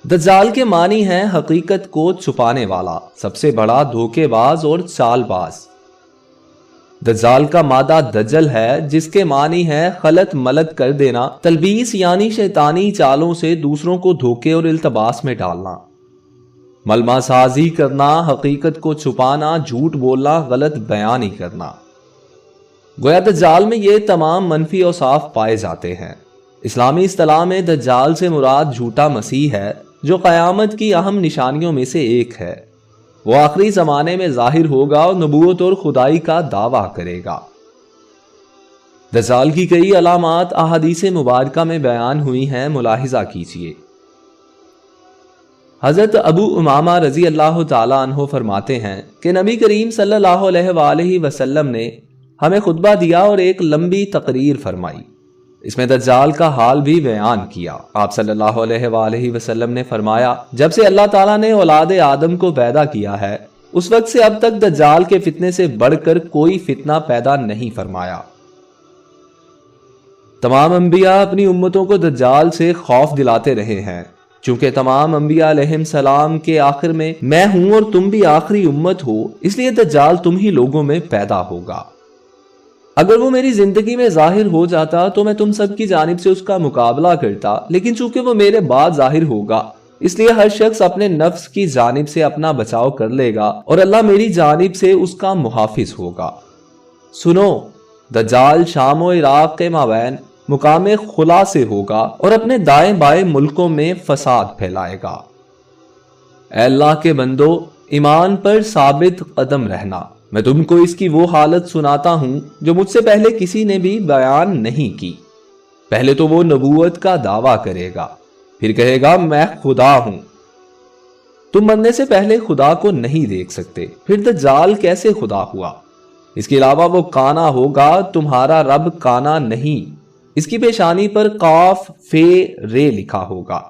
دجال کے معنی ہیں حقیقت کو چھپانے والا، سب سے بڑا دھوکے باز اور چال باز۔ دجال کا مادہ دجل ہے، جس کے معنی ہے خلط ملط کر دینا، تلبیس یعنی شیطانی چالوں سے دوسروں کو دھوکے اور التباس میں ڈالنا، ملمہ سازی کرنا، حقیقت کو چھپانا، جھوٹ بولنا، غلط بیانی کرنا۔ گویا دجال میں یہ تمام منفی اوصاف پائے جاتے ہیں۔ اسلامی اصطلاح میں دجال سے مراد جھوٹا مسیح ہے، جو قیامت کی اہم نشانیوں میں سے ایک ہے۔ وہ آخری زمانے میں ظاہر ہوگا اور نبوت اور خدائی کا دعویٰ کرے گا۔ دجال کی کئی علامات احادیث مبارکہ میں بیان ہوئی ہیں، ملاحظہ کیجیے۔ حضرت ابو امامہ رضی اللہ تعالیٰ عنہ فرماتے ہیں کہ نبی کریم صلی اللہ علیہ وآلہ وسلم نے ہمیں خطبہ دیا اور ایک لمبی تقریر فرمائی۔ اس میں دجال کا حال بھی بیان کیا۔ آپ صلی اللہ علیہ وآلہ وسلم نے فرمایا، جب سے اللہ تعالیٰ نے اولاد آدم کو پیدا کیا ہے، اس وقت سے اب تک دجال کے فتنے سے بڑھ کر کوئی فتنہ پیدا نہیں فرمایا۔ تمام انبیاء اپنی امتوں کو دجال سے خوف دلاتے رہے ہیں، چونکہ تمام انبیاء علیہ السلام کے آخر میں ہوں اور تم بھی آخری امت ہو، اس لیے دجال تم ہی لوگوں میں پیدا ہوگا۔ اگر وہ میری زندگی میں ظاہر ہو جاتا تو میں تم سب کی جانب سے اس کا مقابلہ کرتا، لیکن چونکہ وہ میرے بعد ظاہر ہوگا، اس لیے ہر شخص اپنے نفس کی جانب سے اپنا بچاؤ کر لے گا اور اللہ میری جانب سے اس کا محافظ ہوگا۔ سنو، دجال شام و عراق کے مابین مقام خلا سے ہوگا اور اپنے دائیں بائیں ملکوں میں فساد پھیلائے گا۔ اے اللہ کے بندو، ایمان پر ثابت قدم رہنا۔ میں تم کو اس کی وہ حالت سناتا ہوں جو مجھ سے پہلے کسی نے بھی بیان نہیں کی۔ پہلے تو وہ نبوت کا دعویٰ کرے گا، پھر کہے گا میں خدا ہوں۔ تم مرنے سے پہلے خدا کو نہیں دیکھ سکتے، پھر دجال کیسے خدا ہوا؟ اس کے علاوہ وہ کانا ہوگا، تمہارا رب کانا نہیں۔ اس کی پیشانی پر قاف فے رے لکھا ہوگا،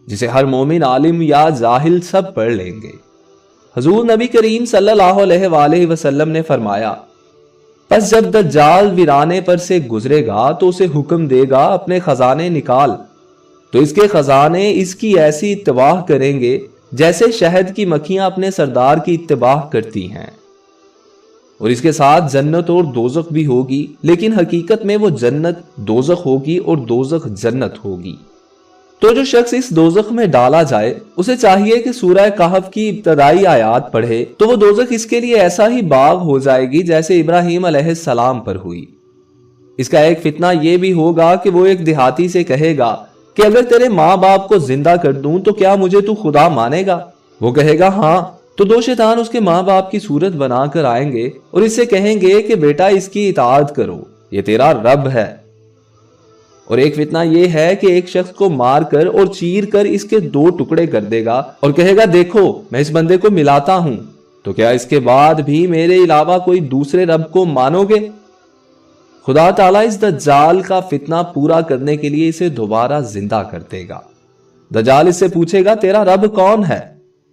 جسے ہر مومن عالم یا جاہل سب پڑھ لیں گے۔ حضور نبی کریم صلی اللہ علیہ وآلہ وسلم نے فرمایا، پس جب دجال ویرانے پر سے گزرے گا تو اسے حکم دے گا اپنے خزانے نکال، تو اس کے خزانے اس کی ایسی اتباع کریں گے جیسے شہد کی مکھیاں اپنے سردار کی اتباع کرتی ہیں، اور اس کے ساتھ جنت اور دوزخ بھی ہوگی، لیکن حقیقت میں وہ جنت دوزخ ہوگی اور دوزخ جنت ہوگی۔ تو جو شخص اس دوزخ میں ڈالا جائے، اسے چاہیے کہ سورہ کہف کی ابتدائی آیات پڑھے، تو وہ دوزخ اس کے لیے ایسا ہی باغ ہو جائے گی جیسے ابراہیم علیہ السلام پر ہوئی۔ اس کا ایک فتنہ یہ بھی ہوگا کہ وہ ایک دیہاتی سے کہے گا کہ اگر تیرے ماں باپ کو زندہ کر دوں تو کیا مجھے تو خدا مانے گا؟ وہ کہے گا ہاں۔ تو دو شیطان اس کے ماں باپ کی صورت بنا کر آئیں گے اور اس سے کہیں گے کہ بیٹا اس کی اطاعت کرو، یہ تیرا رب ہے۔ اور ایک فتنہ یہ ہے کہ ایک شخص کو مار کر اور چیر کر اس کے دو ٹکڑے کر دے گا اور کہے گا دیکھو میں اس بندے کو ملاتا ہوں، تو کیا اس کے بعد بھی میرے علاوہ کوئی دوسرے رب کو مانو گے؟ خدا تعالیٰ اس دجال کا فتنہ پورا کرنے کے لیے اسے دوبارہ زندہ کر دے گا۔ دجال اس سے پوچھے گا تیرا رب کون ہے؟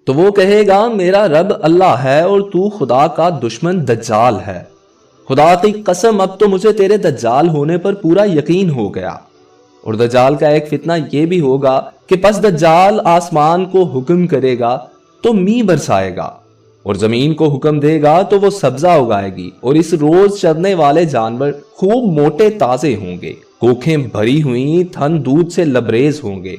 تو وہ کہے گا میرا رب اللہ ہے اور تو خدا کا دشمن دجال ہے۔ خدا کی قسم اب تو مجھے تیرے دجال ہونے پر پورا یقین ہو گیا۔ اور دجال کا ایک فتنہ یہ بھی ہوگا کہ پس دجال آسمان کو حکم کرے گا تو می برسائے گا، اور زمین کو حکم دے گا تو وہ سبزہ اگائے گی، اور اس روز چرنے والے جانور خوب موٹے تازے ہوں گے، کوکھیں بھری ہوئی، تھن دودھ سے لبریز ہوں گے۔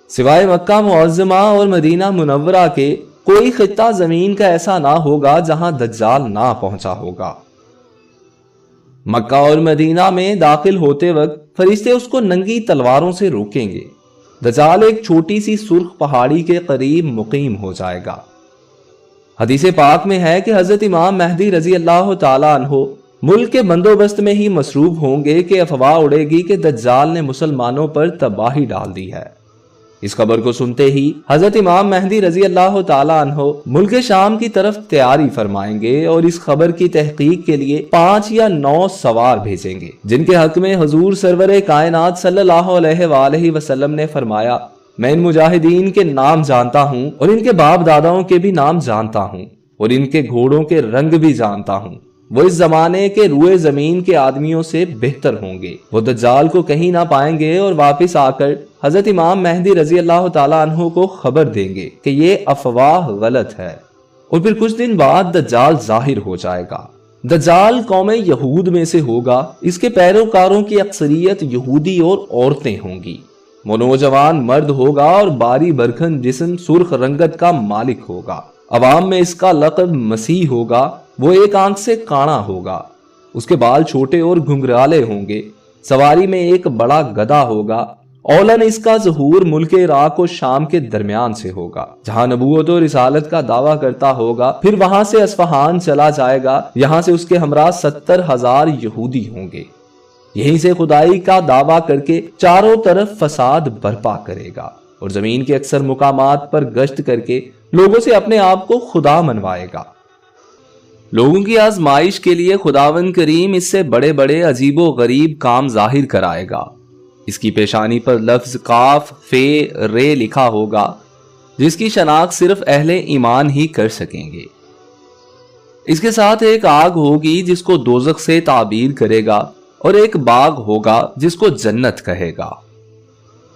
سوائے مکہ معظمہ اور مدینہ منورہ کے کوئی خطہ زمین کا ایسا نہ ہوگا جہاں دجال نہ پہنچا ہوگا۔ مکہ اور مدینہ میں داخل ہوتے وقت فرشتے اس کو ننگی تلواروں سے روکیں گے۔ دجال ایک چھوٹی سی سرخ پہاڑی کے قریب مقیم ہو جائے گا۔ حدیث پاک میں ہے کہ حضرت امام مہدی رضی اللہ تعالیٰ عنہ ملک کے بندوبست میں ہی مصروف ہوں گے کہ افواہ اڑے گی کہ دجال نے مسلمانوں پر تباہی ڈال دی ہے۔ اس خبر کو سنتے ہی حضرت امام مہدی رضی اللہ تعالیٰ عنہ ملک شام کی طرف تیاری فرمائیں گے اور اس خبر کی تحقیق کے لیے 5 یا 9 سوار بھیجیں گے، جن کے حق میں حضور سرور کائنات صلی اللہ علیہ وآلہ وسلم نے فرمایا میں ان مجاہدین کے نام جانتا ہوں اور ان کے باپ داداؤں کے بھی نام جانتا ہوں اور ان کے گھوڑوں کے رنگ بھی جانتا ہوں۔ وہ اس زمانے کے روئے زمین کے آدمیوں سے بہتر ہوں گے۔ وہ دجال کو کہیں نہ پائیں گے اور واپس آ کر حضرت امام مہدی رضی اللہ تعالیٰ عنہ کو خبر دیں گے کہ یہ افواہ غلط ہے، اور پھر کچھ دن بعد دجال ظاہر ہو جائے گا۔ دجال قوم یہود میں سے ہوگا، اس کے پیروکاروں کی اکثریت یہودی اور عورتیں ہوں گی۔ وہ نوجوان مرد ہوگا اور باری برکھن جسم سرخ رنگت کا مالک ہوگا۔ عوام میں اس کا لقب مسیح ہوگا۔ وہ ایک آنکھ سے کانا ہوگا، اس کے بال چھوٹے اور گھنگرالے ہوں گے، سواری میں ایک بڑا گدھا ہوگا۔ اولن اس کا ظہور ملک عراق و شام کے درمیان سے ہوگا، جہاں نبوت و رسالت کا دعویٰ کرتا ہوگا، پھر وہاں سے اصفہان چلا جائے گا، یہاں سے اس کے ہمراہ 70,000 یہودی ہوں گے۔ یہیں سے خدائی کا دعویٰ کر کے چاروں طرف فساد برپا کرے گا اور زمین کے اکثر مقامات پر گشت کر کے لوگوں سے اپنے آپ کو خدا منوائے گا۔ لوگوں کی آزمائش کے لیے خداوند کریم اس سے بڑے بڑے عجیب و غریب کام ظاہر کرائے گا۔ اس کی پیشانی پر لفظ کاف فے رے لکھا ہوگا، جس کی شناخت صرف اہل ایمان ہی کر سکیں گے۔ اس کے ساتھ ایک آگ ہوگی جس کو دوزخ سے تعبیر کرے گا، اور ایک باغ ہوگا جس کو جنت کہے گا۔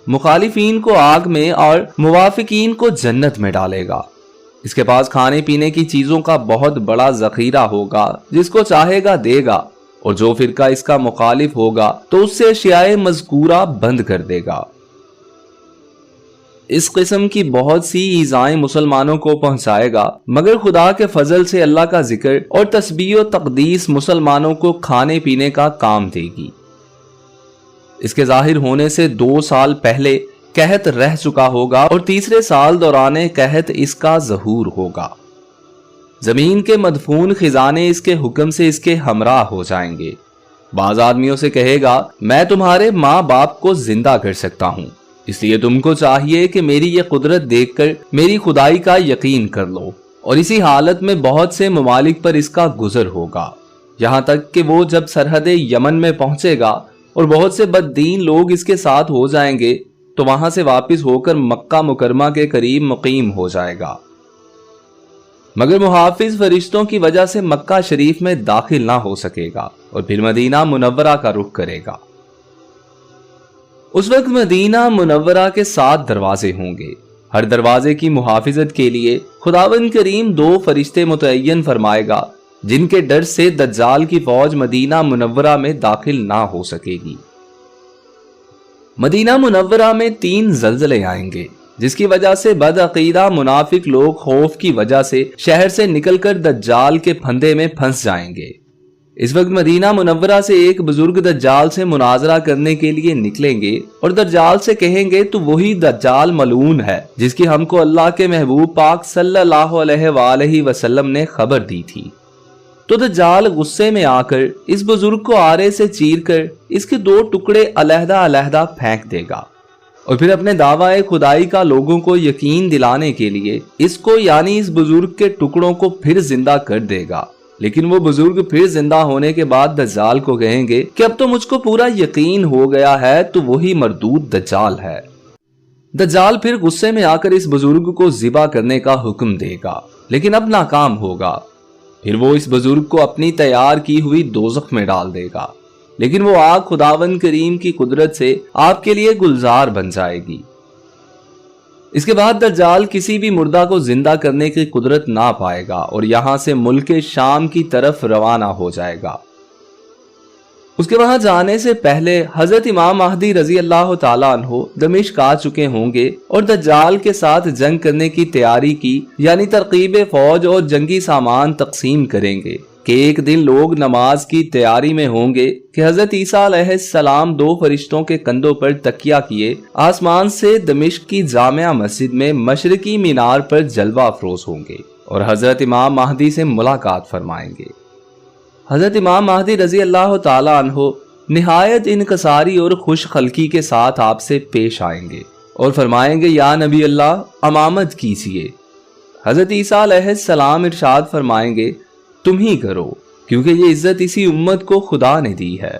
مخالفین کو آگ میں اور موافقین کو جنت میں ڈالے گا۔ اس کے پاس کھانے پینے کی چیزوں کا بہت بڑا ذخیرہ ہوگا، جس کو چاہے گا دے گا، اور جو فرقہ اس کا مخالف ہوگا تو اس سے اشیاء مذکورہ بند کر دے گا۔ اس قسم کی بہت سی ایذائیں مسلمانوں کو پہنچائے گا، مگر خدا کے فضل سے اللہ کا ذکر اور تسبیح و تقدیس مسلمانوں کو کھانے پینے کا کام دے گی۔ اس کے ظاہر ہونے سے 2 سال پہلے قحط رہ چکا ہوگا، اور تیسرے سال دوران قحط اس کا ظہور ہوگا۔ زمین کے مدفون خزانے اس کے حکم سے اس کے ہمراہ ہو جائیں گے۔ بعض آدمیوں سے کہے گا، میں تمہارے ماں باپ کو زندہ کر سکتا ہوں، اس لیے تم کو چاہیے کہ میری یہ قدرت دیکھ کر میری خدائی کا یقین کر لو۔ اور اسی حالت میں بہت سے ممالک پر اس کا گزر ہوگا، یہاں تک کہ وہ جب سرحد یمن میں پہنچے گا اور بہت سے بددین لوگ اس کے ساتھ ہو جائیں گے، تو وہاں سے واپس ہو کر مکہ مکرمہ کے قریب مقیم ہو جائے گا، مگر محافظ فرشتوں کی وجہ سے مکہ شریف میں داخل نہ ہو سکے گا، اور پھر مدینہ منورہ کا رخ کرے گا۔ اس وقت مدینہ منورہ کے 7 دروازے ہوں گے۔ ہر دروازے کی محافظت کے لیے خداوند کریم 2 فرشتے متعین فرمائے گا، جن کے ڈر سے دجال کی فوج مدینہ منورہ میں داخل نہ ہو سکے گی۔ مدینہ منورہ میں 3 زلزلے آئیں گے، جس کی وجہ سے بدعقیدہ منافق لوگ خوف کی وجہ سے شہر سے نکل کر دجال کے پھندے میں پھنس جائیں گے۔ اس وقت مدینہ منورہ سے ایک بزرگ دجال سے مناظرہ کرنے کے لیے نکلیں گے، اور دجال سے کہیں گے تو وہی دجال ملعون ہے جس کی ہم کو اللہ کے محبوب پاک صلی اللہ علیہ وآلہ وسلم نے خبر دی تھی۔ تو دجال غصے میں آ کر اس بزرگ کو آرے سے چیر کر اس کے 2 ٹکڑے علیحدہ علیحدہ پھینک دے گا، اور پھر اپنے دعوی خدائی کا لوگوں کو یقین دلانے کے لیے اس کو یعنی اس بزرگ کے ٹکڑوں کو پھر زندہ کر دے گا۔ لیکن وہ بزرگ پھر زندہ ہونے کے بعد دجال کو کہیں گے کہ اب تو مجھ کو پورا یقین ہو گیا ہے تو وہی مردود دجال ہے۔ دجال پھر غصے میں آ کر اس بزرگ کو ذبح کرنے کا حکم دے گا، لیکن اب ناکام ہوگا۔ پھر وہ اس بزرگ کو اپنی تیار کی ہوئی دوزخ میں ڈال دے گا، لیکن وہ آگ خداوند کریم کی قدرت سے آپ کے لیے گلزار بن جائے گی۔ اس کے بعد دجال کسی بھی مردہ کو زندہ کرنے کی قدرت نہ پائے گا، اور یہاں سے ملک شام کی طرف روانہ ہو جائے گا۔ اس کے وہاں جانے سے پہلے حضرت امام مہدی رضی اللہ تعالیٰ عنہ دمشق آ چکے ہوں گے، اور دجال کے ساتھ جنگ کرنے کی تیاری کی، یعنی ترقیب فوج اور جنگی سامان تقسیم کریں گے کہ ایک دن لوگ نماز کی تیاری میں ہوں گے کہ حضرت عیسیٰ علیہ السلام 2 فرشتوں کے کندھوں پر تکیہ کیے آسمان سے دمشق کی جامع مسجد میں مشرقی مینار پر جلوہ افروز ہوں گے اور حضرت امام مہدی سے ملاقات فرمائیں گے۔ حضرت امام مہدی رضی اللہ تعالیٰ عنہ نہایت انکساری اور خوش خلقی کے ساتھ آپ سے پیش آئیں گے اور فرمائیں گے، یا نبی اللہ امامت کیجیے۔ حضرت عیسیٰ علیہ السلام ارشاد فرمائیں گے، تم ہی کرو، کیونکہ یہ عزت اسی امت کو خدا نے دی ہے۔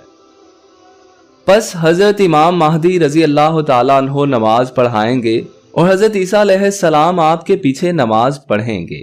پس حضرت امام مہدی رضی اللہ تعالیٰ عنہ نماز پڑھائیں گے اور حضرت عیسیٰ علیہ السلام آپ کے پیچھے نماز پڑھیں گے۔